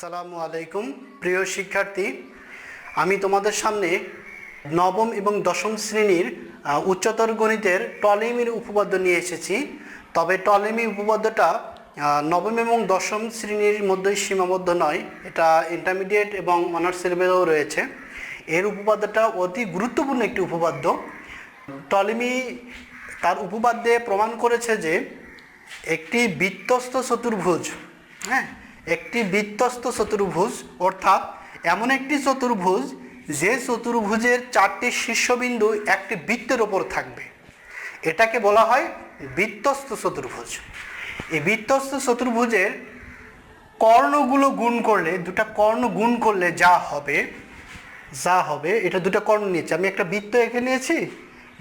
আসসালামু আলাইকুম প্রিয় শিক্ষার্থী, আমি তোমাদের সামনে নবম এবং দশম শ্রেণীর উচ্চতর গণিতের টলেমির উপপাদ্য নিয়ে এসেছি। তবে টলেমি উপপাদ্যটা নবম এবং দশম শ্রেণীর মধ্যেই সীমাবদ্ধ নয়, এটা ইন্টারমিডিয়েট এবং অনার্স লেভেলেও রয়েছে। এর উপপাদ্যটা অতি গুরুত্বপূর্ণ একটি উপপাদ্য। টলেমি তার উপপাদ্যে প্রমাণ করেছে যে একটি বৃত্তস্থ চতুর্ভুজ, একটি বৃত্তস্থ চতুর্ভুজ অর্থাৎ এমন একটি চতুর্ভুজ যে চতুর্ভুজের চারটি শীর্ষবিন্দু একটি বৃত্তের ওপর থাকবে, এটাকে বলা হয় বৃত্তস্থ চতুর্ভুজ। এই বৃত্তস্থ চতুর্ভুজের কর্ণগুলো গুণ করলে, দুটা কর্ণ গুণ করলে যা হবে এটা দুটো কর্ণ নিয়েছি। আমি একটা বৃত্ত এঁকে নিয়েছি,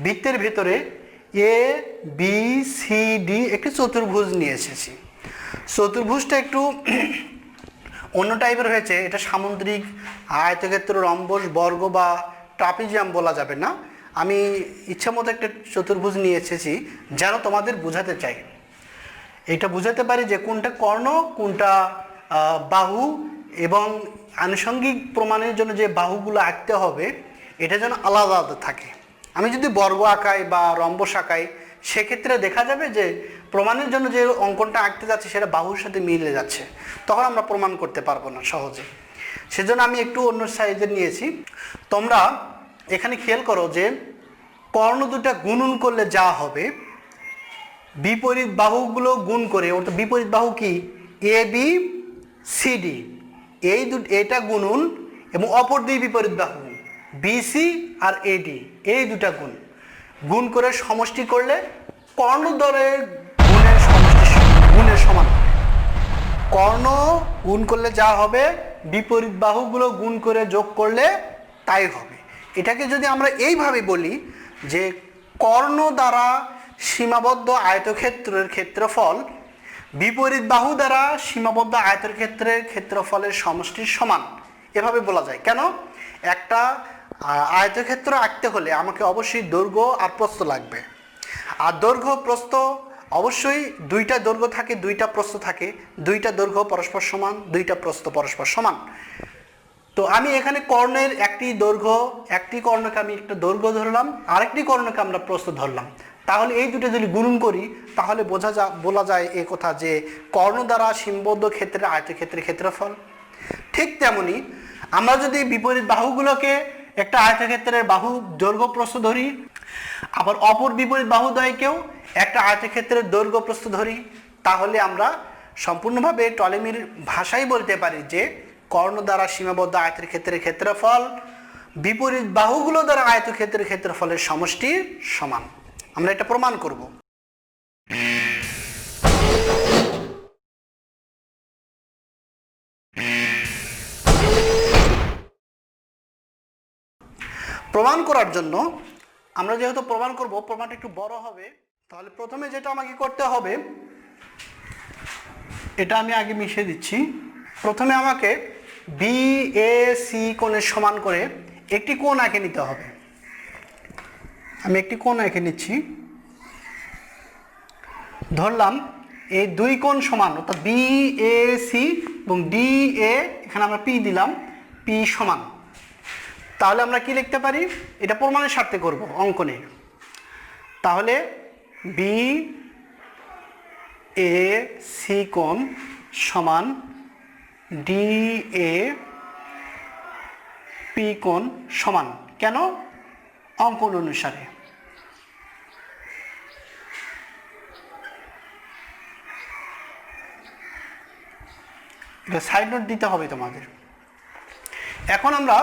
বৃত্তের ভেতরে এ বি সি ডি একটি চতুর্ভুজ নিয়ে এসেছি। চতুর্ভুজটা একটু অন্য টাইপের হয়েছে, এটা সামুদ্রিক, আয়তক্ষেত্র, রম্বস, বর্গ বা ট্রাপিজিয়াম বলা যাবে না। আমি ইচ্ছামতো একটা চতুর্ভুজ নিয়ে এসেছি যেন তোমাদের বোঝাতে চাই, এটা বোঝাতে পারি যে কোনটা কর্ণ কোনটা বাহু, এবং আনুষঙ্গিক প্রমাণের জন্য যে বাহুগুলো আঁকতে হবে এটা যেন আলাদা আলাদা থাকে। আমি যদি বর্গ আঁকাই বা রম্বস আঁকাই, সেক্ষেত্রে দেখা যাবে যে প্রমাণের জন্য যে অঙ্কনটা আঁকতে যাচ্ছে সেটা বাহুর সাথে মিলে যাচ্ছে, তখন আমরা প্রমাণ করতে পারবো না সহজে। সেজন্য আমি একটু অন্য সাইজের নিয়েছি। তোমরা এখানে খেয়াল করো যে কর্ণ দুটা গুণন করলে যা হবে, বিপরীত বাহুগুলো গুণ করে, অর্থাৎ বিপরীত বাহু কি এ বি সি ডি, এটা গুণন এবং অপর দুই বিপরীত বাহু বিসি আর এডি, এই দুটা গুণ করে সমষ্টি করলে কর্ণদ্বয়ের গুণের সমান হবে। কর্ণ গুণ করলে যা হবে, বিপরীত বাহুগুলো গুণ করে যোগ করলে তাই হবে। এটাকে যদি আমরা এইভাবে বলি যে কর্ণ দ্বারা সীমাবদ্ধ আয়তক্ষেত্রের ক্ষেত্রফল বিপরীত বাহু দ্বারা সীমাবদ্ধ আয়তক্ষেত্রের ক্ষেত্রফলের সমষ্টির সমান, এভাবে বলা যায়। কেন? একটা আয়তক্ষেত্র আঁকতে হলে আমাকে অবশ্যই দৈর্ঘ্য আর প্রস্থ লাগবে, আর দৈর্ঘ্য প্রস্থ অবশ্যই দুইটা দৈর্ঘ্য থাকে, দুইটা প্রস্থ থাকে, দুইটা দৈর্ঘ্য পরস্পর সমান, দুইটা প্রস্থ পরস্পর সমান। তো আমি এখানে কর্ণের একটি কর্ণকে আমি একটা দৈর্ঘ্য ধরলাম, আরেকটি কর্ণকে আমরা প্রস্থ ধরলাম। তাহলে এই দুটো যদি গুণন করি তাহলে বলা যায় এ কথা যে কর্ণ দ্বারা সীমাবদ্ধ ক্ষেত্রের আয়তক্ষেত্রের ক্ষেত্রফল। ঠিক তেমনি আমরা যদি বিপরীত বাহুগুলোকে একটা আয়তক্ষেত্রের বাহু দৈর্ঘ্য প্রস্থ ধরি, আবার অপর বিপরীত বাহুদ্বয়কেও একটা আয়তক্ষেত্রের দৈর্ঘ্য প্রস্থ ধরি, তাহলে আমরা সম্পূর্ণভাবে টলেমির ভাষায় বলতে পারি যে কর্ণ দ্বারা সীমাবদ্ধ আয়তের ক্ষেত্রের ক্ষেত্রফল বিপরীত বাহুগুলো দ্বারা আয়তক্ষেত্রের ক্ষেত্রফলের সমষ্টির সমান। আমরা এটা প্রমাণ করব। প্রমাণ করার জন্য আমরা যেহেতু প্রমাণ করব, প্রমাণটা একটু বড় হবে, তাহলে প্রথমে যেটা আমাকে করতে হবে, এটা আমি আগে মিশিয়ে দিচ্ছি। প্রথমে আমাকে বি এ সি কোণের সমান করে একটি কোণ এঁকে নিতে হবে। আমি একটি কোণ এঁকে নিচ্ছি, ধরলাম এই দুই কোণ সমান, অর্থাৎ বি এ সি এবং ডি এ, এখানে আমরা পি দিলাম, পি সমান। তাহলে আমরা কি লিখতে পারি, এটা প্রমাণের স্বার্থে করব অঙ্কনে। তাহলে বি এ সি কোণ সমান ডি এ পি কোণ সমান। কেন? অঙ্কন অনুসারে। এটা সাইড নোট দিতে হবে তোমাদের। এখন আমরা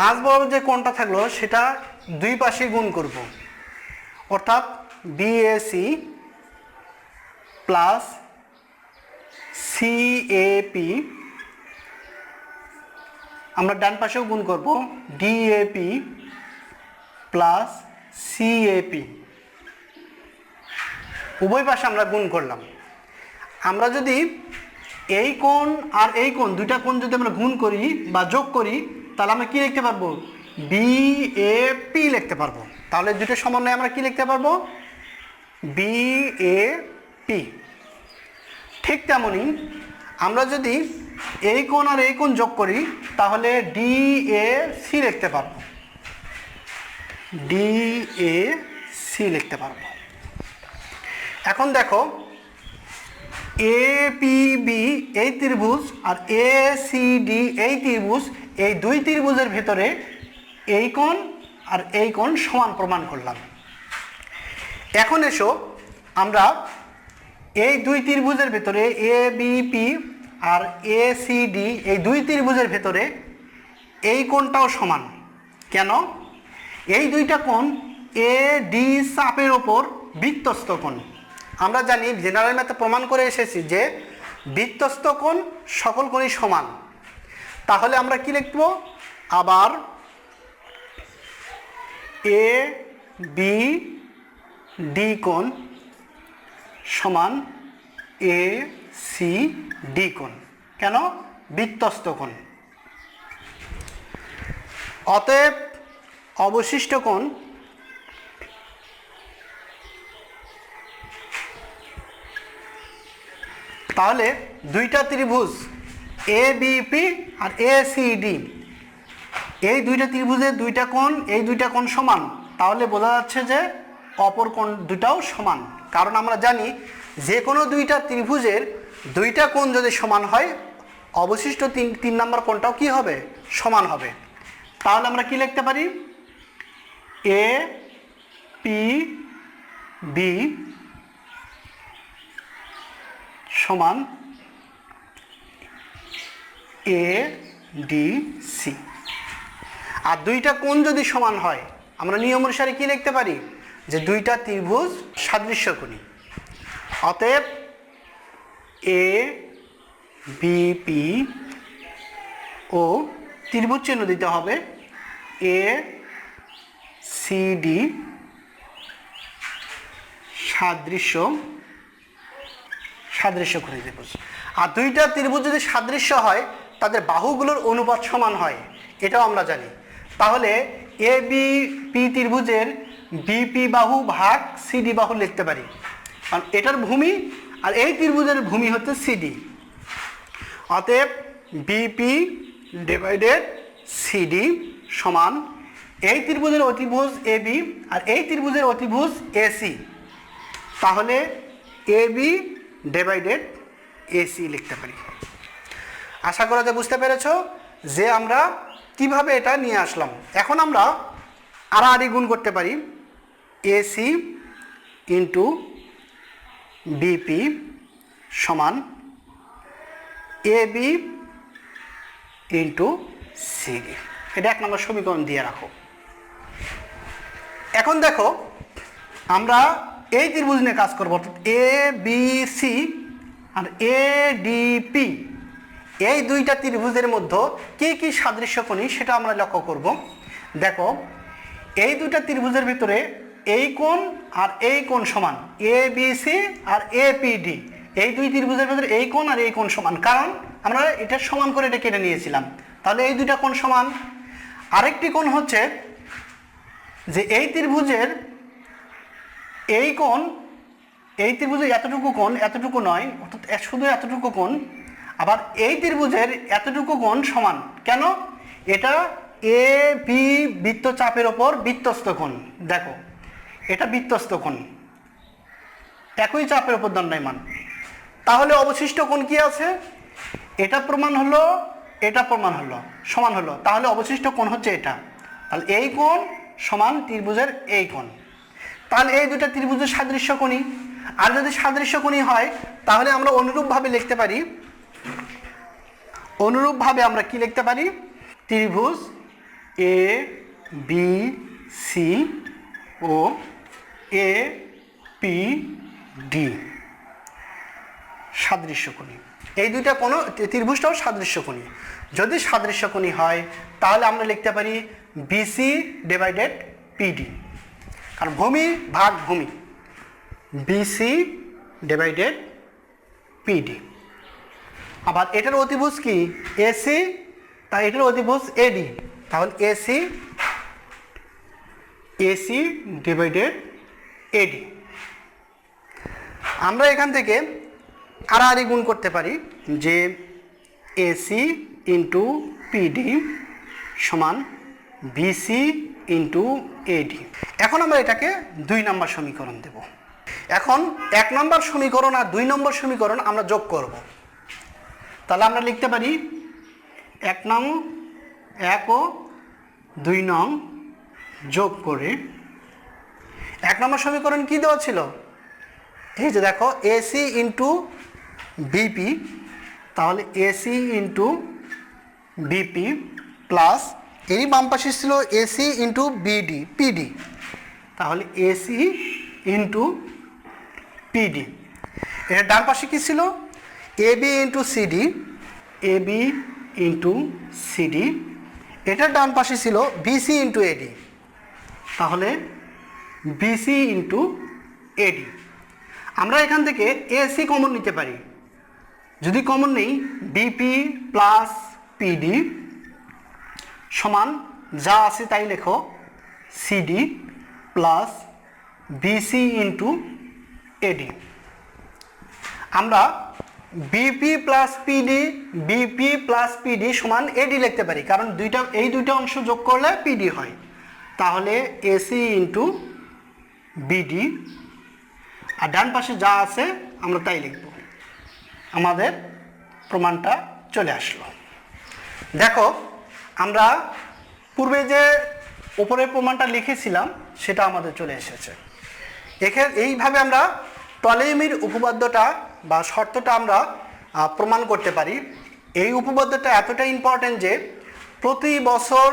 মাঝ বরাবর যে কোণটা থাকলো সেটা দুই পাশে গুণ করব, অর্থাৎ বিএসি প্লাস সিএপি, আমরা ডান পাশেও গুণ করব ডিএপি প্লাস সিএপি, উভয় পাশে আমরা গুণ করলাম। আমরা যদি এই কোণ আর এই কোণ, দুইটা কোণ যদি আমরা গুণ করি বা যোগ করি, তাহলে আমরা কি লিখতে পারবো, বিএপি লিখতে পারবো। তাহলে দুটো সমন্বয়ে আমরা কি লিখতে পারবো, বিএপি। ঠিক তেমনি আমরা যদি এই কোণ আর এই কোণ যোগ করি তাহলে DAC লিখতে পারবো, DAC লিখতে পারবো। এখন দেখো APB এই ত্রিভুজ আর ACD এই ত্রিভুজ, এই দুই ত্রিভুজের ভেতরে এই কোণ আর এই কোণ সমান প্রমাণ করলাম। এখন এসো আমরা এই দুই ত্রিভুজের ভেতরে ABP আর ACD এই দুই ত্রিভুজের ভেতরে এই কোণটাও সমান। কেন? এই দুইটা কোণ AD চাপের ওপর বৃত্তস্থ কোণ। আমরা জানি জেনারেল ম্যাথে প্রমাণ করে এসেছি যে বৃত্তস্থ কোণ সকল কোণই সমান। তাহলে আমরা কি লিখব? আবার ABD কোণ সমান ACD কোণ। কেন? বৃত্তস্থ কোণ। অতএব অবশিষ্ট কোণ তাহলে দুইটা ত্রিভুজ ABP আর ACD এই দুইটা ত্রিভুজের দুইটা কোণ, এই দুইটা কোণ সমান। তাহলে বোঝা যাচ্ছে যে অপর কোণ দুটাও সমান। কারণ আমরা জানি যে কোনো দুইটা ত্রিভুজের দুইটা কোণ যদি সমান হয় অবশিষ্ট তিন নম্বর কোণটাও কি হবে? সমান হবে। তাহলে আমরা কি লিখতে পারি? APB সমান ADC। আর দুইটা কোণ যদি সমান হয় আমরা নিয়ম অনুসারে কি লিখতে পারি? যে দুইটা ত্রিভুজ সাদৃশ্যকোণী। অতএব ABP ও ত্রিভুজ চিহ্ন দিতে হবে ACD সাদৃশ্যকোণী ত্রিভুজ। আর দুইটা ত্রিভুজ যদি সাদৃশ্য হয় তাদের বাহুগুলোর অনুপাত সমান হয়, এটাও আমরা জানি। তাহলে ABP ত্রিভুজের BP বাহু ভাগ CD বাহু লিখতে পারি, কারণ এটার ভূমি আর এই ত্রিভুজের ভূমি হচ্ছে CD। অতএব BP ডিভাইডেড CD সমান এই ত্রিভুজের অতিভুজ AB আর এই ত্রিভুজের অতিভুজ AC। তাহলে AB ডিভাইডেড AC লিখতে পারি। আশা করা যায় বুঝতে পেরেছ যে আমরা কিভাবে এটা নিয়ে আসলাম। এখন আমরা আড়াআড়ি গুণ করতে পারি। AC ইন্টু BP সমান AB ইন্টু CD। এটা 1 নম্বর সমীকরণ দিয়ে রাখো। এখন দেখো আমরা এই ত্রিভুজ নিয়ে কাজ করবো, অর্থাৎ ABC আর ADP এই দুইটা ত্রিভুজের মধ্যে কি কি সাদৃশ্যকোণী সেটা আমরা লক্ষ্য করব। দেখো এই দুইটা ত্রিভুজের ভিতরে এই কোণ আর এই কোণ সমান, ABC আর APD এই দুই ত্রিভুজের ভিতরে এই কোণ আর এই কোণ সমান, কারণ আমরা এটা সমান করে এটা কেটে নিয়েছিলাম। তাহলে এই দুইটা কোণ সমান। আরেকটি কোণ হচ্ছে যে এই ত্রিভুজের এই কোণ, এই ত্রিভুজের এতটুকু কোণ এতটুকু নয়, অর্থাৎ শুধু এতটুকু কোণ। আবার এই ত্রিভুজের এতটুকু কোণ সমান। কেন? এটা AB বৃত্তচাপের ওপর বৃত্তস্থ কোণ। দেখো এটা বৃত্তস্থ কোণ, একই চাপের ওপর দণ্ডায়মান। তাহলে অবশিষ্ট কোণ কি আছে? এটা প্রমাণ হলো, এটা প্রমাণ হলো, সমান হলো। তাহলে অবশিষ্ট কোণ হচ্ছে এটা। তাহলে এই কোণ সমান ত্রিভুজের এই কোণ। তাহলে এই দুটো ত্রিভুজের সাদৃশ্যকোণী। আর যদি সাদৃশ্যকোণী হয় তাহলে আমরা অনুরূপভাবে লিখতে পারি, অনুরূপভাবে আমরা কি লিখতে পারি? ত্রিভুজ ABC ও APD সাদৃশ্যকোণী। এই দুইটা কোনো ত্রিভুজটাও সাদৃশ্যকোণী। যদি সাদৃশ্যকোণী হয় তাহলে আমরা লিখতে পারি BC ডিভাইডেড PD, কারণ ভূমি ভাগ ভূমি, BC ডিভাইডেড PD। আবার এটার অতিভুজ কি? AC, তাই এটার অতিভুজ AD। তাহলে AC ডিভাইডেড AD। আমরা এখান থেকে আড়াআড়ি গুণ করতে পারি যে এসি ইন্টু পিডি সমান বিসি ইন্টু এডি। এখন আমরা এটাকে 2 নম্বর সমীকরণ দেব। এখন 1 নম্বর সমীকরণ আর 2 নম্বর সমীকরণ আমরা যোগ করব। তাহলে আমরা লিখতে পারি 1 ও 2 নং যোগ করে 1 নম্বর সমীকরণ কি দেওয়া ছিল? এই যে দেখো এসি ইন্টু বিপি, তাহলে এসি ইন্টু বিপি প্লাস এরই বাম পাশে ছিল এসি ইন্টু পিডি, তাহলে এসি ইন্টু পিডি। এটা ডান পাশে কি ছিল? এবি ইন্টু সিডি, এটার ডান পাশে ছিল বিসি ইন্টু এডি, তাহলে বিসি ইন্টু এডি। আমরা এখান থেকে এসি কমন নিতে পারি। যদি কমন নেই, বিপি প্লাস পিডি সমান যা আছে তাই লেখো CD plus BC into AD. আমরা বিপি প্লাস পিডি সমান এডি লিখতে পারি, কারণ এই দুইটা অংশ যোগ করলে পিডি হয়। তাহলে এসি ইন্টু বিডি, আর ডান পাশে যা আছে আমরা তাই লিখব। আমাদের প্রমাণটা চলে আসলো। দেখো আমরা পূর্বে যে উপরের প্রমাণটা লিখেছিলাম সেটা আমাদের চলে এসেছে। এইভাবে আমরা টলেমির উপপাদ্যটা বা শর্তটা আমরা প্রমাণ করতে পারি। এই উপপাদ্যটা এতটা ইম্পর্টেন্ট যে প্রতি বছর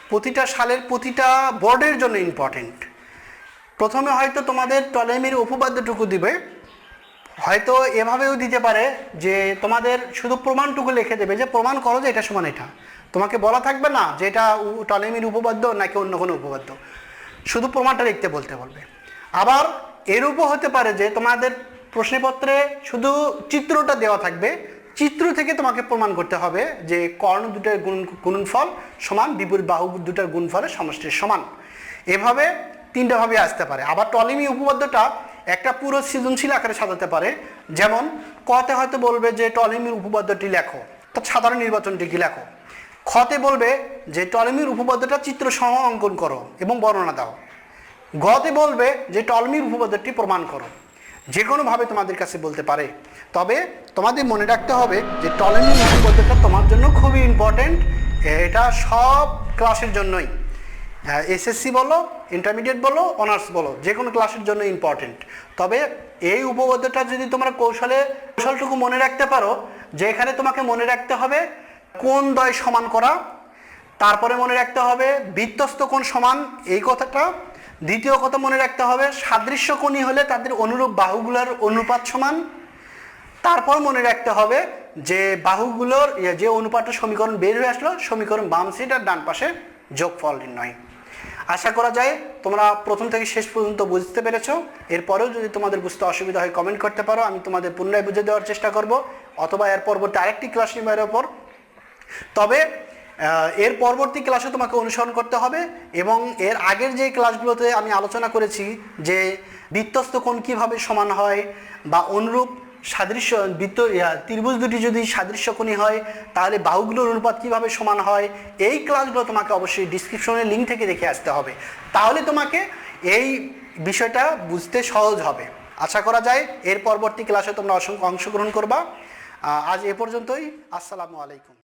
প্রতিটা সালের প্রতিটা বোর্ডের জন্য ইম্পর্টেন্ট। প্রথমে হয়তো তোমাদের টলেমির উপপাদ্যটুকু দিবে, হয়তো এভাবেও দিতে পারে যে তোমাদের শুধু প্রমাণটুকু লিখে দেবে যে প্রমাণ করো যে এটা সমান এটা। তোমাকে বলা থাকবে না যে এটা টলেমির উপপাদ্য নাকি অন্য কোনো উপপাদ্য, শুধু প্রমাণটা লিখতে বলবে। আবার এরূপও হতে পারে যে তোমাদের প্রশ্নপত্রে শুধু চিত্রটা দেওয়া থাকবে, চিত্র থেকে তোমাকে প্রমাণ করতে হবে যে কর্ণ দুটার গুণনফল সমান বিপরীত বাহু দুটার গুণফলের সমষ্টির সমান। এভাবে 3টা ভাবে আসতে পারে। আবার টলেমি উপপাদ্যটা একটা পুরো সৃজনশীল আকারে সাজাতে পারে। যেমন কতে হয়তো বলবে যে টলেমির উপপাদ্যটি লেখো, তো সাধারণ নির্বাচনটি কি লেখো। খতে বলবে যে টলেমির উপপাদ্যটা চিত্র সহ অঙ্কন করো এবং বর্ণনা দাও। গতে বলবে যে টলেমির উপপাদ্যটি প্রমাণ করো। যে কোনোভাবে তোমাদের কাছে বলতে পারে। তবে তোমাদের মনে রাখতে হবে যে টলেমির উপপাদ্যটা তোমার জন্য খুবই ইম্পর্টেন্ট। এটা সব ক্লাসের জন্যই, এসএসসি বলো, ইন্টারমিডিয়েট বলো, অনার্স বলো, যে কোনো ক্লাসের জন্য ইম্পর্টেন্ট। তবে এই উপপাদ্যটা যদি তোমরা কৌশলটুকু মনে রাখতে পারো, যে এখানে তোমাকে মনে রাখতে হবে কোণ দ্বয় সমান করা, তারপরে মনে রাখতে হবে বৃত্তস্থ কোণ সমান এই কথাটা, দ্বিতীয় কথা মনে রাখতে হবে সাদৃশ্য কোণী হলে তাদের অনুরূপ বাহুগুলোর অনুপাত সমান, তারপর মনে রাখতে হবে যে বাহুগুলোর যে অনুপাতটা সমীকরণ বের হয়ে আসলো, সমীকরণ বাম সাইড আর ডান পাশে যোগফল নির্ণয়। আশা করা যায় তোমরা প্রথম থেকে শেষ পর্যন্ত বুঝতে পেরেছো। এরপরেও যদি তোমাদের বুঝতে অসুবিধা হয় কমেন্ট করতে পারো, আমি তোমাদের পুনরায় বুঝে দেওয়ার চেষ্টা করব, অথবা এর পরবর্তী আরেকটি ক্লাস নিবার ওপর। তবে এর পরবর্তী ক্লাসে তোমাকে অনুসরণ করতে হবে এবং এর আগের যে ক্লাসগুলোতে আমি আলোচনা করেছি যে বৃত্তস্থ কোণ কীভাবে সমান হয় বা অনুরূপ সাদৃশ্য ত্রিভুজ দুটি যদি সাদৃশ্যকোণী হয় তাহলে বাহুগুলোর অনুপাত কীভাবে সমান হয়, এই ক্লাসগুলো তোমাকে অবশ্যই ডিসক্রিপশনের লিঙ্ক থেকে দেখে আসতে হবে। তাহলে তোমাকে এই বিষয়টা বুঝতে সহজ হবে। আশা করা যায় এর পরবর্তী ক্লাসে তোমরা অংশগ্রহণ করবা। আজ এ পর্যন্তই। আসসালামু আলাইকুম।